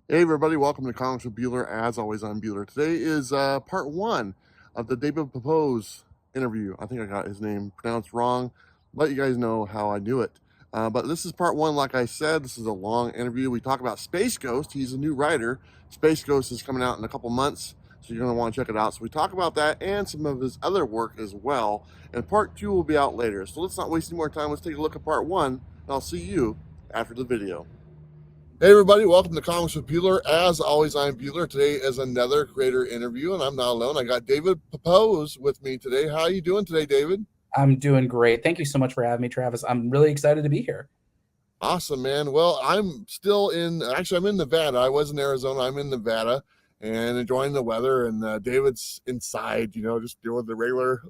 Hey everybody, welcome to Comics with Bueller. As always, I'm Bueller. Today is part one of the David Pepose interview. I think I got his name pronounced wrong. Let you guys know how I do it. But this is part one, like I said. This is a long interview. We talk about Space Ghost. He's a new writer. Space Ghost is coming out in a couple months, so you're going to want to check it out. So we talk about that and some of his other work as well. And part two will be out later. So let's not waste any more time. Let's take a look at part one, and I'll see you after the video. Hey everybody, welcome to Comics with Bueller. As always, I'm Bueller. Today is another creator interview, and I'm not alone. I got David Pepose with me today. How are you doing today, David? I'm doing great. Thank you so much for having me, Travis. I'm really excited to be here. Awesome, man. Well, I'm still I'm in Nevada. I was in Arizona. I'm in Nevada and enjoying the weather, and David's inside, just doing the regular,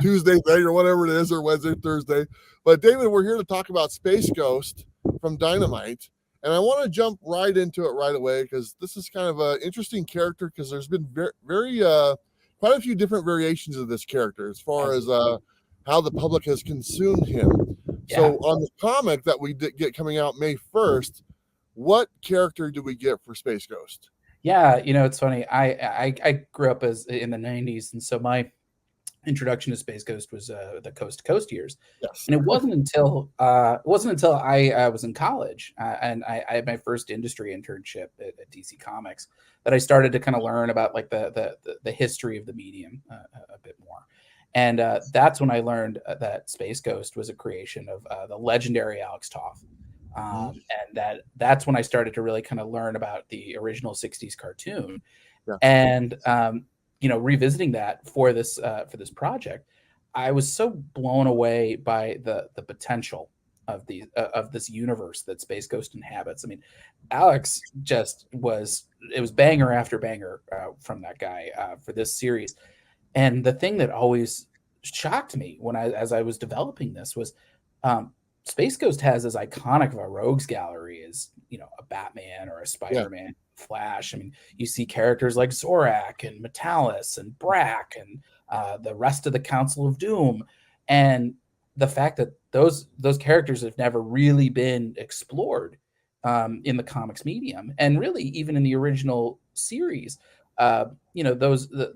Tuesday thing or whatever it is, or Wednesday, Thursday. But David, we're here to talk about Space Ghost from Dynamite. And I want to jump right into it right away because this is kind of an interesting character because there's been quite a few different variations of this character as far as how the public has consumed him. Yeah. So on the comic that we get coming out May 1st, what character do we get for Space Ghost? Yeah, it's funny. I grew up in the 90s, and so my introduction to Space Ghost was the Coast to Coast years. Yes. And it wasn't until I was in college and I had my first industry internship at DC Comics that I started to kind of learn about like the history of the medium a bit more. And that's when I learned that Space Ghost was a creation of the legendary Alex Toth. And that's when I started to really kind of learn about the original 60s cartoon. Yeah. And revisiting that for this project, I was so blown away by the potential of this universe that Space Ghost inhabits. I mean, Alex it was banger after banger from that guy for this series. And the thing that always shocked me as I was developing this was Space Ghost has as iconic of a rogues gallery as, a Batman or a Spider-Man, Flash. I mean, you see characters like Zorak and Metalis and Brack and the rest of the Council of Doom. And the fact that those characters have never really been explored in the comics medium, and really even in the original series. The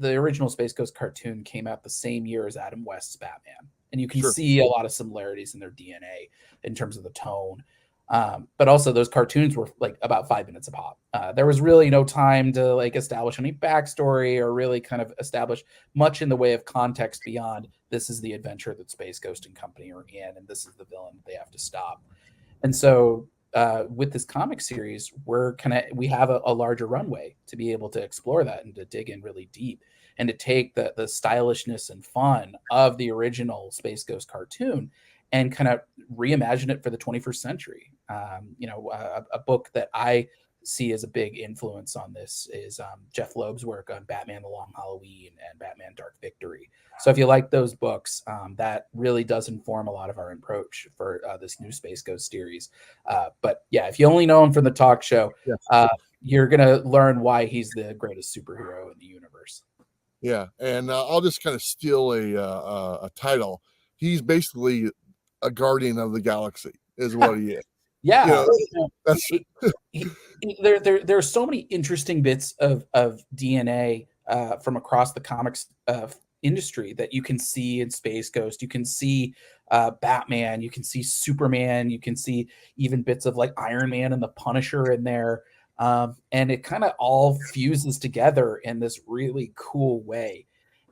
original Space Ghost cartoon came out the same year as Adam West's Batman. And you can see a lot of similarities in their DNA in terms of the tone. But also those cartoons were like about 5 minutes a pop. There was really no time to like establish any backstory or really kind of establish much in the way of context beyond this is the adventure that Space Ghost and company are in, and this is the villain that they have to stop. And so with this comic series, we have a larger runway to be able to explore that and to dig in really deep and to take the stylishness and fun of the original Space Ghost cartoon and kind of reimagine it for the 21st century. A book that I see as a big influence on this is Jeff Loeb's work on Batman: The Long Halloween and Batman: Dark Victory. So if you like those books, that really does inform a lot of our approach for this new Space Ghost series. But yeah, if you only know him from the talk show, you're going to learn why he's the greatest superhero in the universe. Yeah, and I'll just kind of steal a title. He's basically a guardian of the galaxy, is what he is. Yeah, there's so many interesting bits of DNA from across the comics industry that you can see in Space Ghost. You can see Batman, you can see Superman, you can see even bits of like Iron Man and the Punisher in there. And it kind of all fuses together in this really cool way.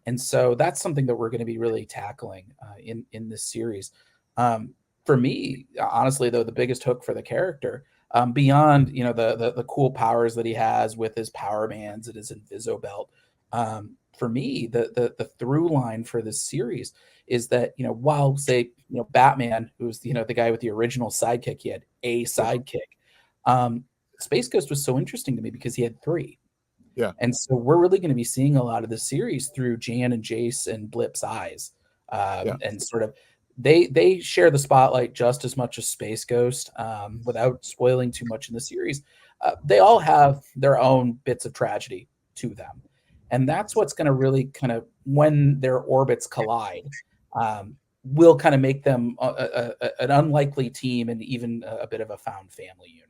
And so that's something that we're going to be really tackling in this series. For me, honestly, though, the biggest hook for the character, beyond the cool powers that he has with his power bands and his Inviso-Belt, for me, the through line for this series is that while say Batman, who's the guy with the original sidekick, he had a sidekick. Space Ghost was so interesting to me because he had three. Yeah. And so we're really going to be seeing a lot of the series through Jan and Jace and Blip's eyes. And sort of they share the spotlight just as much as Space Ghost, without spoiling too much in the series. They all have their own bits of tragedy to them. And that's what's going to really kind of, when their orbits collide, will kind of make them an unlikely team and even a bit of a found family unit.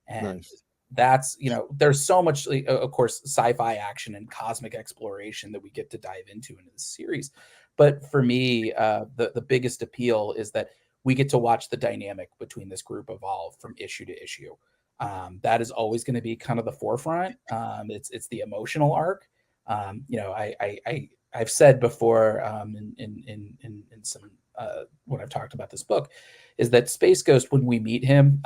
And that's, there's so much, of course, sci-fi action and cosmic exploration that we get to dive into this series. But for me, the biggest appeal is that we get to watch the dynamic between this group evolve from issue to issue. That is always going to be kind of the forefront. It's the emotional arc. I've said before in some when I've talked about this book, is that Space Ghost, when we meet him,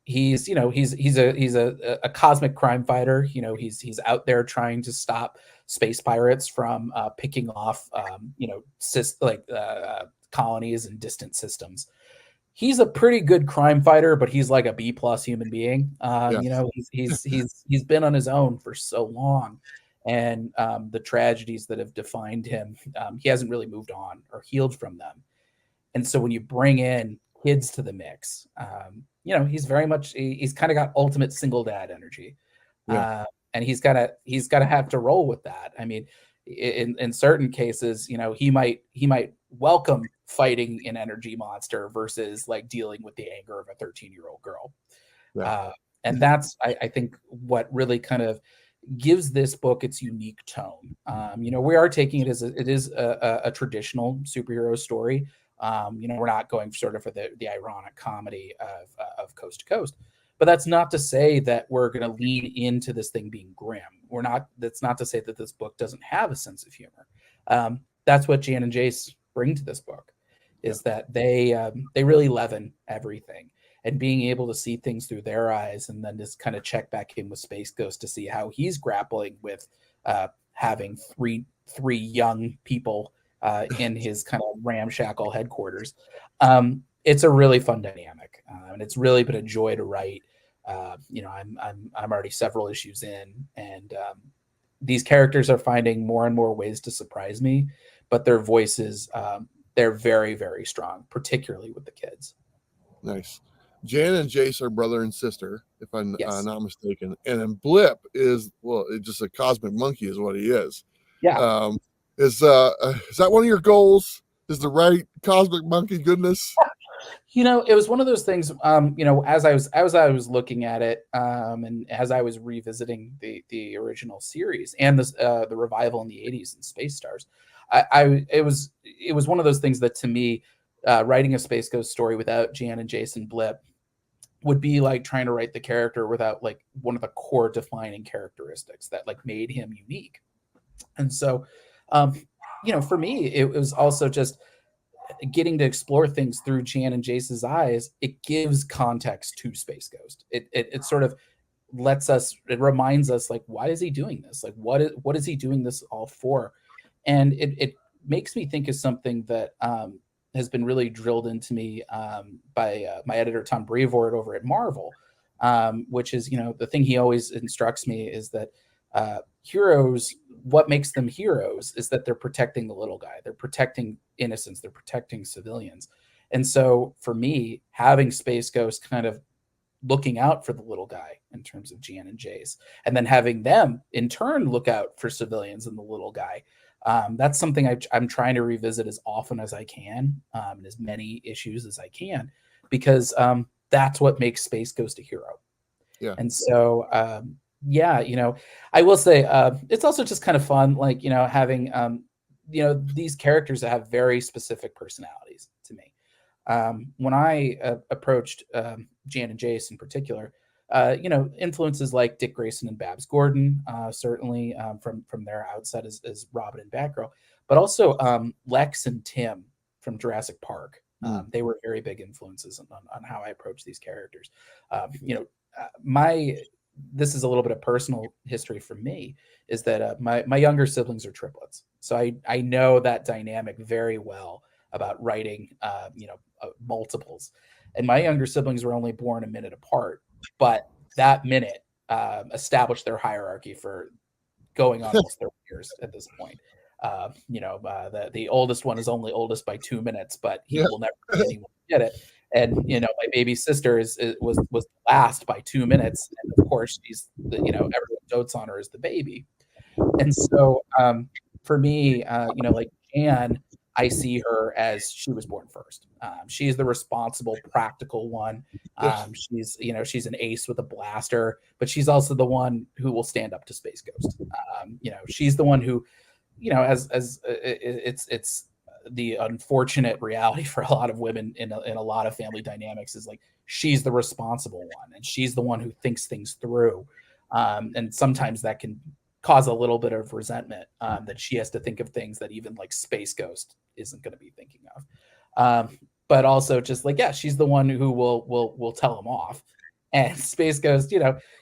he's a cosmic crime fighter. He's out there trying to stop space pirates from picking off colonies and distant systems. He's a pretty good crime fighter, but he's like a B+ human being. Yes. He's been on his own for so long, and the tragedies that have defined him, he hasn't really moved on or healed from them. And so when you bring in kids to the mix, he's very much, he's kind of got ultimate single dad energy. Yeah. And he's got to have to roll with that. I mean, in certain cases, he might welcome fighting an energy monster versus like dealing with the anger of a 13-year-old girl. Yeah. And that's, I think, what really kind of gives this book its unique tone. We are taking it as it is a traditional superhero story. We're not going sort of for the ironic comedy of Coast to Coast, but that's not to say that we're going to lean into this thing being grim. That's not to say that this book doesn't have a sense of humor. That's what Jan and Jace bring to this book, is that they really leaven everything, and being able to see things through their eyes, and then just kind of check back in with Space Ghost to see how he's grappling with having three young people in his kind of ramshackle headquarters. It's a really fun dynamic, and it's really been a joy to write. I'm already several issues in, and these characters are finding more and more ways to surprise me, but their voices, they're very, very strong, particularly with the kids. Nice. Jan and Jace are brother and sister, if I'm not mistaken. And then Blip is, just a cosmic monkey is what he is. Yeah. Is that one of your goals? Is the right cosmic monkey goodness? It was one of those things, as I was looking at it, and as I was revisiting the original series and the revival in the 80s in Space Stars, it was one of those things that, to me, writing a Space Ghost story without Jan and Jason Blip would be like trying to write the character without like one of the core defining characteristics that like made him unique. And so, for me, it was also just getting to explore things through Jan and Jace's eyes. It gives context to Space Ghost. It sort of it reminds us, like, why is he doing this? Like, what is he doing this all for? And it makes me think of something that has been really drilled into me by my editor, Tom Brevoort, over at Marvel, which is, the thing he always instructs me is that heroes, what makes them heroes is that they're protecting the little guy. They're protecting innocents. They're protecting civilians. And so for me, having Space Ghost kind of looking out for the little guy in terms of Jan and Jace, and then having them in turn look out for civilians and the little guy, that's something I'm trying to revisit as often as I can, and as many issues as I can, because that's what makes Space Ghost a hero. Yeah. And so, I will say it's also just kind of fun, like, having, these characters that have very specific personalities to me. When I approached Jan and Jace in particular, influences like Dick Grayson and Babs Gordon, certainly from their outset as Robin and Batgirl, but also Lex and Tim from Jurassic Park. They were very big influences on how I approach these characters. This is a little bit of personal history for me, is that my younger siblings are triplets. So I know that dynamic very well about writing, multiples. And my younger siblings were only born a minute apart, but that minute established their hierarchy for going on almost 30 years at this point. The oldest one is only oldest by 2 minutes, but he will never be anyone to get it. And my baby sister was last by 2 minutes, and of course she's everyone dotes on her as the baby. And so for me, like Jan, I see her as she was born first. She's the responsible, practical one. Yes. She's, she's an ace with a blaster, but she's also the one who will stand up to Space Ghost. She's the one who, it's the unfortunate reality for a lot of women in a lot of family dynamics is like she's the responsible one, and she's the one who thinks things through. And sometimes that can cause a little bit of resentment that she has to think of things that even like Space Ghost isn't going to be thinking of. But also just like, yeah, she's the one who will tell him off. And Space Ghost,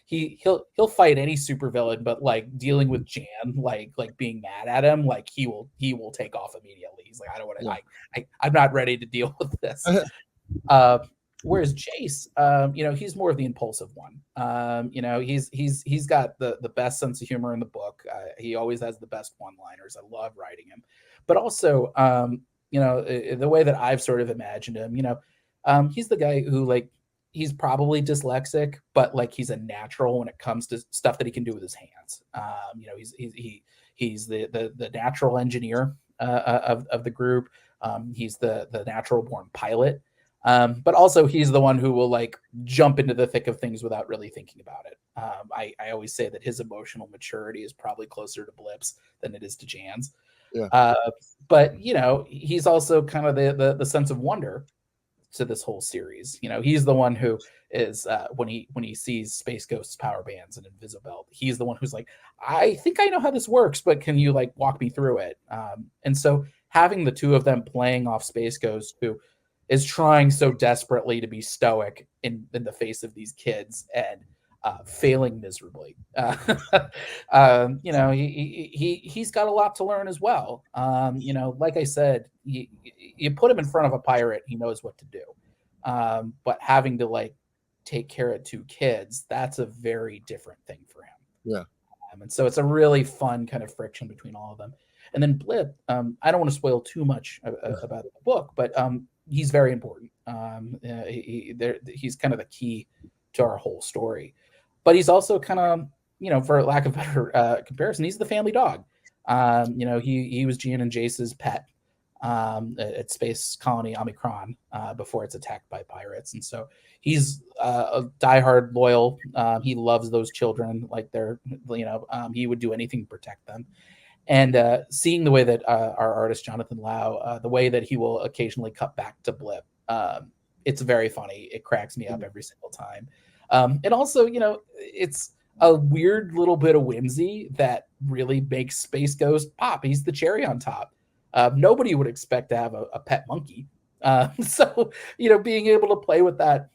he'll fight any supervillain, but like dealing with Jan, like being mad at him, like he will take off immediately. He's like, I don't want to, I'm not ready to deal with this. Whereas Jace, he's more of the impulsive one. He's got the best sense of humor in the book. He always has the best one-liners. I love writing him, but also, the way that I've sort of imagined him, he's the guy who like he's probably dyslexic, but like he's a natural when it comes to stuff that he can do with his hands. He's the natural engineer of the group. He's the natural born pilot. But also he's the one who will like jump into the thick of things without really thinking about it. I always say that his emotional maturity is probably closer to Blip's than it is to Jan's. Yeah. But he's also kind of the sense of wonder to this whole series. He's the one who is when he sees Space Ghost's power bands and Invisibelt, he's the one who's like, I think I know how this works, but can you like walk me through it? And so having the two of them playing off Space Ghost, who is trying so desperately to be stoic in the face of these kids and failing miserably. He's got a lot to learn as well. Like I said, you put him in front of a pirate, he knows what to do. But having to like take care of two kids, that's a very different thing for him. Yeah. And so it's a really fun kind of friction between all of them. And then Blip, I don't want to spoil too much about the book, but he's very important. He's kind of the key to our whole story. But he's also kind of, for lack of better comparison, he's the family dog. He was Gian and Jace's pet at Space Colony Omicron before it's attacked by pirates. And so he's a diehard loyal. He loves those children like they're, he would do anything to protect them. And seeing the way that our artist, Jonathan Lau, the way that he will occasionally cut back to Blip, it's very funny. It cracks me up every single time. And also, it's a weird little bit of whimsy that really makes Space Ghost pop. He's the cherry on top. Nobody would expect to have a pet monkey. So, being able to play with that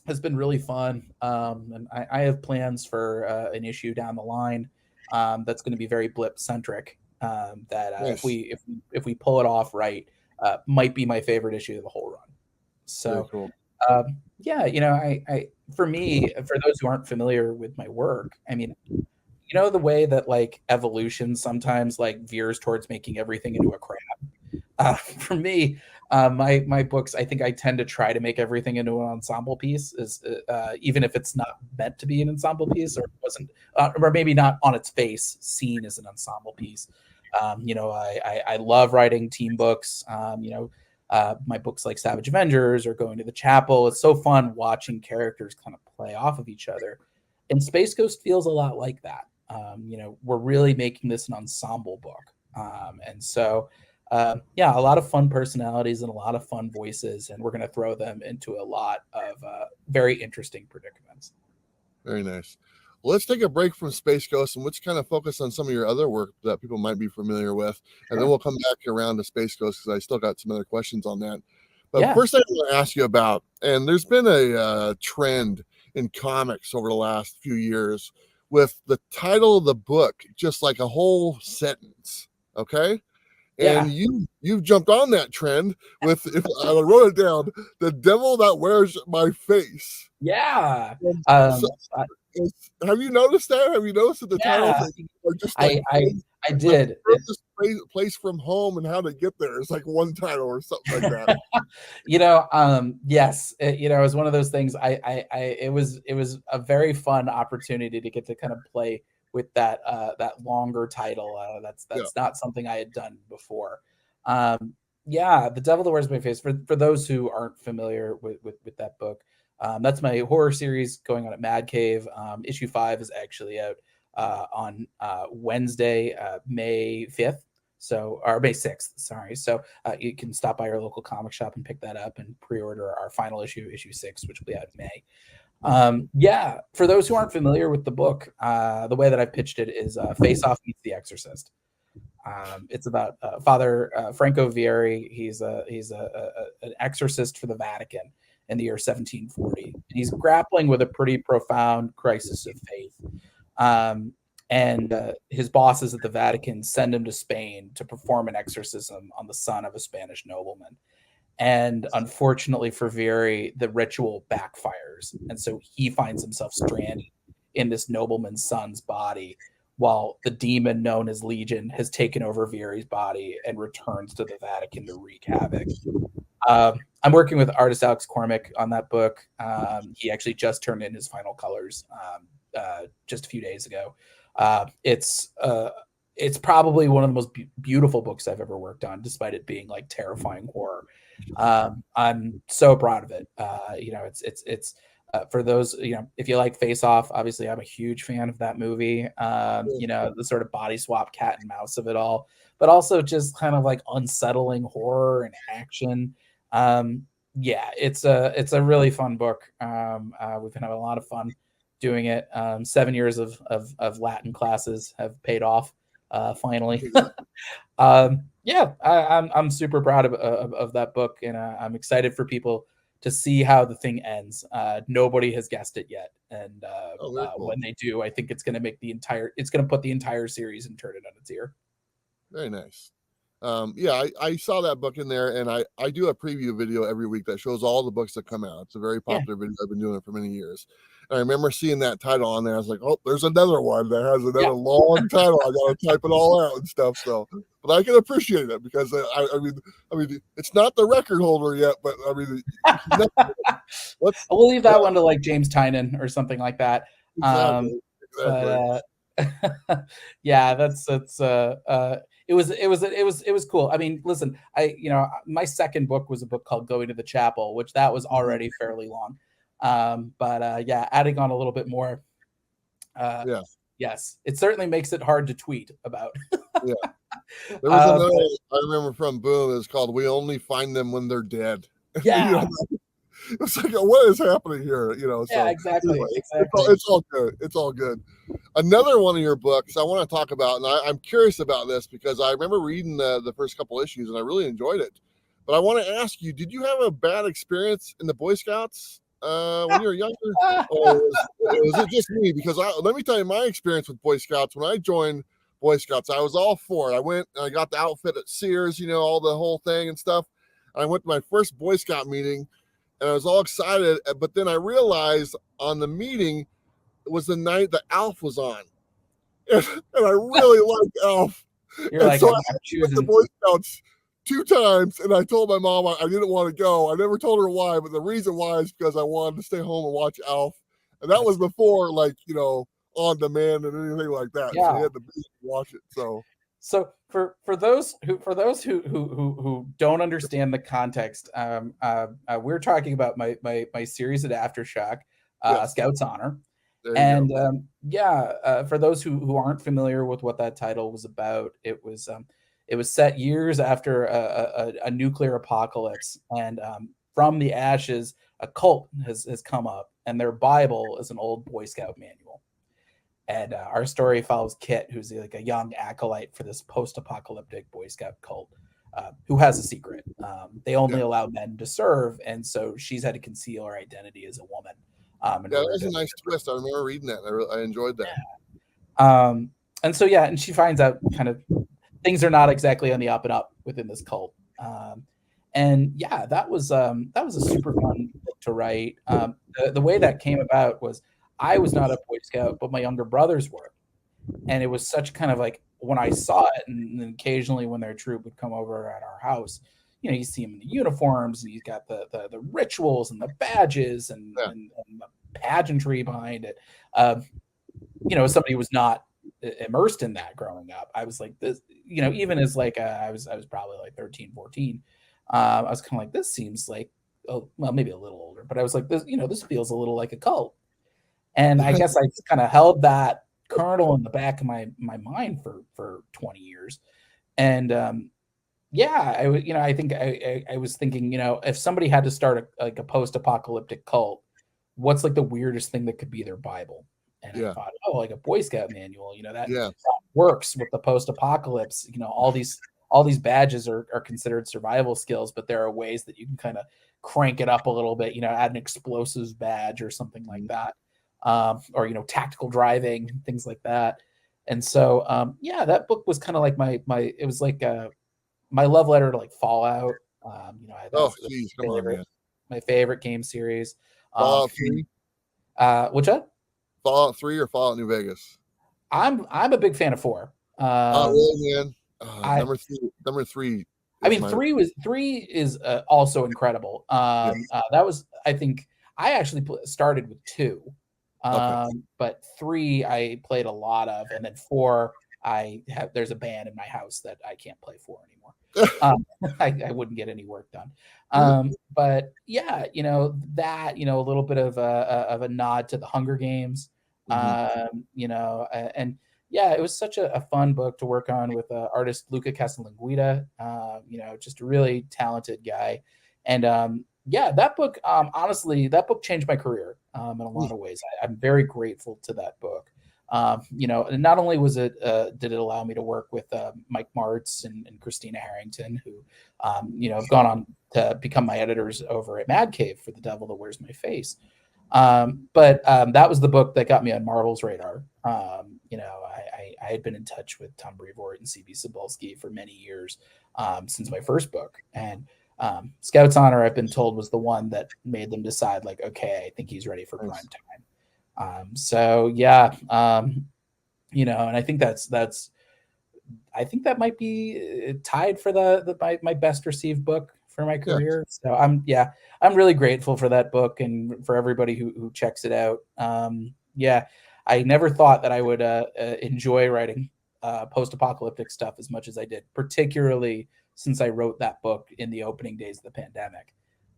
has been really fun. And I have plans for an issue down the line that's going to be very Blip centric. Nice. if we pull it off right, might be my favorite issue of the whole run. So, cool. I for me, for those who aren't familiar with my work, I mean, the way that like evolution sometimes like veers towards making everything into a crab. For me, my books, I think I tend to try to make everything into an ensemble piece, is even if it's not meant to be an ensemble piece, or wasn't, or maybe not on its face seen as an ensemble piece. I love writing team books. My books like Savage Avengers or Going to the Chapel. It's so fun watching characters kind of play off of each other. And Space Ghost feels a lot like that. We're really making this an ensemble book. And so, a lot of fun personalities and a lot of fun voices, and we're going to throw them into a lot of very interesting predicaments. Very nice. Well, let's take a break from Space Ghost and let's kind of focus on some of your other work that people might be familiar with. And then we'll come back around to Space Ghost because I still got some other questions on that. But first, I want to ask you about, and there's been a trend in comics over the last few years with the title of the book, just like a whole sentence. Okay. And you've jumped on that trend with, if I wrote it down, The Devil That Wears My Face. Yeah. Have you noticed that? Have you noticed that the titles are just like I did. Place from home and how to get there. It's like one title or something like that. Yes. It was one of those things. It was a very fun opportunity to get to kind of play with that longer title. That's not something I had done before. Yeah, The Devil That Wears My Face. For those who aren't familiar with that book, that's my horror series going on at Mad Cave. Issue 5 is actually out on Wednesday, May 5th. So, or May 6th, sorry. So you can stop by our local comic shop and pick that up and pre-order our final issue, issue 6, which will be out in May. Yeah, for those who aren't familiar with the book, the way that I pitched it is Face Off meets The Exorcist. It's about Father Franco Vieri. He's an exorcist for the Vatican in the year 1740. And he's grappling with a pretty profound crisis of faith. And his bosses at the Vatican send him to Spain to perform an exorcism on the son of a Spanish nobleman. And unfortunately for Vieri, the ritual backfires. And so he finds himself stranded in this nobleman's son's body, while the demon known as Legion has taken over Vieri's body and returns to the Vatican to wreak havoc. I'm working with artist Alex Cormick on that book. He actually just turned in his final colors just a few days ago. It's probably one of the most beautiful books I've ever worked on, despite it being like terrifying horror. I'm so proud of it. It's for those, if you like Face Off, obviously I'm a huge fan of that movie. The sort of body swap cat and mouse of it all, but also just kind of like unsettling horror and action. It's a really fun book. We've been having a lot of fun doing it. 7 years of Latin classes have paid off finally. I'm super proud of that book, and I'm excited for people to see how the thing ends. Nobody has guessed it yet, and cool. When they do, I think it's going to put the entire series and turn it on its ear. Very nice. I saw that book in there, and I do a preview video every week that shows all the books that come out. It's a very popular video. I've been doing it for many years. And I remember seeing that title on there. I was like, oh, there's another one that has another long title. I got to type it all out and stuff. So, but I can appreciate it because I mean, it's not the record holder yet, but I mean, we'll leave that one to like James Tynan or something like that. Exactly. But, that's it was cool. I mean, listen, my second book was a book called Going to the Chapel, which that was already fairly long. Adding on a little bit more. Yes, it certainly makes it hard to tweet about. Yeah. There was another I remember from Boom. It's called "We Only Find Them When They're Dead." Yeah. It's like, what is happening here? Yeah, exactly. Anyway, it's all good. It's all good. Another one of your books I want to talk about, and I'm curious about this because I remember reading the first couple issues and I really enjoyed it. But I want to ask you, did you have a bad experience in the Boy Scouts when you were younger? Or was it just me? Because let me tell you my experience with Boy Scouts. When I joined Boy Scouts, I was all for it. I went and I got the outfit at Sears, all the whole thing and stuff. And I went to my first Boy Scout meeting and I was all excited. But then I realized on the meeting, it was the night that Alf was on. And I really liked Alf. You're like, so I went to the Boy Scouts 2 times, and I told my mom I didn't want to go. I never told her why, but the reason why is because I wanted to stay home and watch Alf. And that was before, on demand and anything like that. Yeah. So you had to watch it. So for those who don't understand the context, we're talking about my series at Aftershock, Scout's Honor. And for those who aren't familiar with what that title was about, it was set years after a nuclear apocalypse, and from the ashes, a cult has come up, and their Bible is an old Boy Scout manual. And our story follows Kit, who's like a young acolyte for this post-apocalyptic Boy Scout cult, who has a secret. They only allow men to serve, and so she's had to conceal her identity as a woman. That was a nice twist. I remember reading that. I enjoyed that. And she finds out kind of things are not exactly on the up and up within this cult. That was a super fun book to write. The way that came about was I was not a Boy Scout, but my younger brothers were. And it was such kind of like when I saw it, and then occasionally when their troop would come over at our house, you see him in the uniforms, and he's got the rituals and the badges and the pageantry behind it. Somebody who was not immersed in that growing up. I was like this, even as like I was probably like 13, 14. I was kind of like, this seems like, oh well, maybe a little older, but I was like, this feels a little like a cult. And I guess I just kind of held that kernel in the back of my mind for 20 years. And yeah, I think I was thinking, if somebody had to start a post-apocalyptic cult, what's like the weirdest thing that could be their Bible? And I thought, oh, like a Boy Scout manual, that works with the post-apocalypse. All these badges are considered survival skills, but there are ways that you can kind of crank it up a little bit, add an explosives badge or something like that. Or tactical driving, things like that. And so that book was kind of like it was like my love letter to like Fallout. My favorite game series. Fallout 3. Which one? Fallout 3 or Fallout New Vegas? I'm a big fan of 4. Really, man? Number 3. I mean, 3 is also incredible. That was, I think, I actually started with 2. But 3 I played a lot of, and then 4 there's a band in my house that I can't play 4 anymore. I wouldn't get any work done. But yeah, that, a little bit of a nod to the Hunger Games, and yeah, it was such a fun book to work on with artist Luca Casalanguida, just a really talented guy. And yeah, that book, honestly, that book changed my career in a lot of ways. I'm very grateful to that book. And not only was it did it allow me to work with Mike Martz and Christina Harrington, who have gone on to become my editors over at Mad Cave for The Devil That Wears My Face. But that was the book that got me on Marvel's radar. I had been in touch with Tom Brevoort and C.B. Cebulski for many years since my first book, and Scout's Honor, I've been told, was the one that made them decide, like, okay, I think he's ready for prime time. So yeah, and I think I think that might be tied for my best received book for my career. So I'm really grateful for that book and for everybody who checks it out. I never thought that I would enjoy writing post-apocalyptic stuff as much as I did, particularly since I wrote that book in the opening days of the pandemic.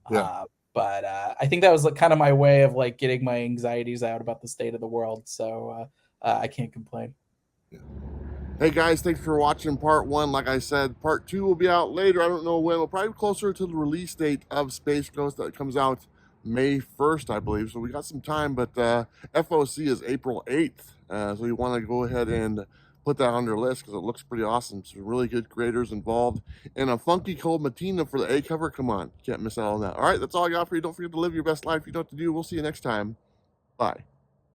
But I think that was like kind of my way of like getting my anxieties out about the state of the world. So I can't complain. Hey guys, thanks for watching part 1. Like I said, part 2 will be out later. I don't know when. We'll probably be closer to the release date of Space Ghost that comes out May 1st, I believe. So we got some time, but FOC is April 8th. So you want to go ahead and put that on your list because it looks pretty awesome. Some really good creators involved, and a funky cold Matina for the A cover. Come on, can't miss out on that. All right, that's all I got for you. Don't forget to live your best life. You know what to do. We'll see you next time. Bye.